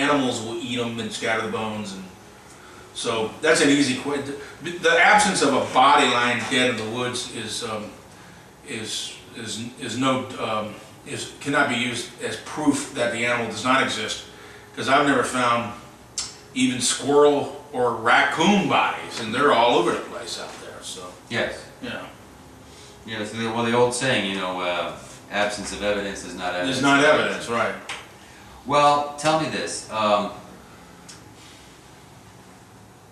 animals will eat them and scatter the bones, and so that's an easy question. The absence of a body lying dead in the woods cannot be used as proof that the animal does not exist, because I've never found even squirrel or raccoon bodies, and they're all over the place out there. So yes, yeah, yes. Well, the old saying, absence of evidence is not evidence. There's not evidence, right? Well, tell me this.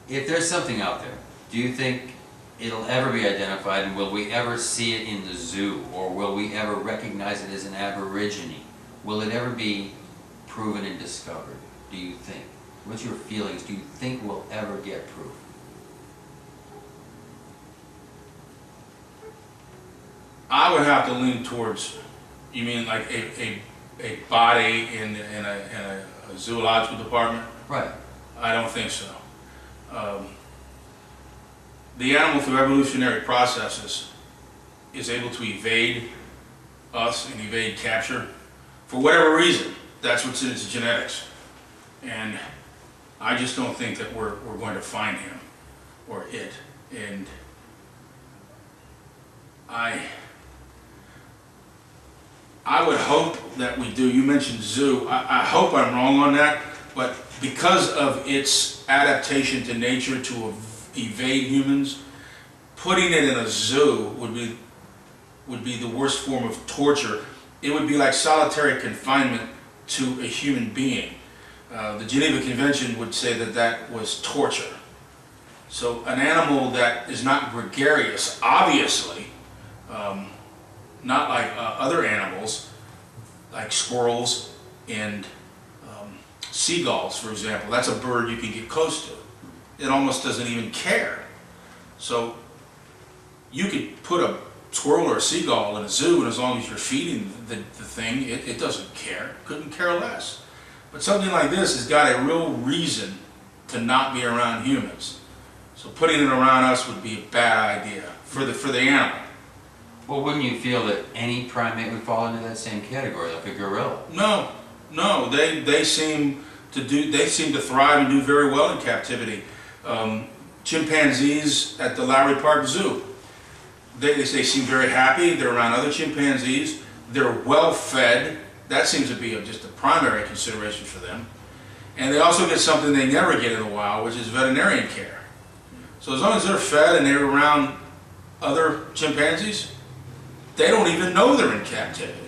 If there's something out there, do you think it'll ever be identified, and will we ever see it in the zoo, or will we ever recognize it as an aborigine? Will it ever be proven and discovered, do you think? What's your feelings? Do you think we'll ever get proof? I would have to lean towards, you mean like a body in a zoological department? Right. I don't think so. The animal, through evolutionary processes, is able to evade us and evade capture for whatever reason. That's what's in its genetics. And I just don't think that we're going to find him or it. And I would hope that we do. You mentioned zoo. I hope I'm wrong on that, but because of its adaptation to nature to evade humans, putting it in a zoo would be the worst form of torture. It would be like solitary confinement to a human being. The Geneva Convention would say that that was torture. So an animal that is not gregarious, obviously, not like other animals, like squirrels and seagulls, for example. That's a bird you can get close to. It almost doesn't even care. So you could put a squirrel or a seagull in a zoo, and as long as you're feeding the thing, it doesn't care. Couldn't care less. But something like this has got a real reason to not be around humans. So putting it around us would be a bad idea for the animal. Well, wouldn't you feel that any primate would fall into that same category, like a gorilla? No, no. They seem to thrive and do very well in captivity. Chimpanzees at the Lowry Park Zoo, they seem very happy. They're around other chimpanzees. They're well fed. That seems to be just a primary consideration for them. And they also get something they never get in the wild, which is veterinarian care. So as long as they're fed and they're around other chimpanzees, they don't even know they're in captivity.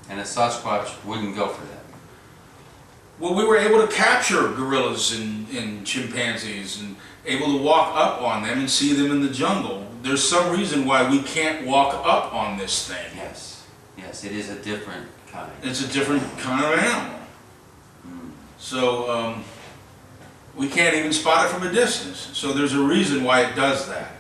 And a Sasquatch wouldn't go for that. Well, we were able to capture gorillas and chimpanzees and able to walk up on them and see them in the jungle. There's some reason why we can't walk up on this thing. Yes, yes, it is a different kind. It's a different kind of animal. So we can't even spot it from a distance. So there's a reason why it does that.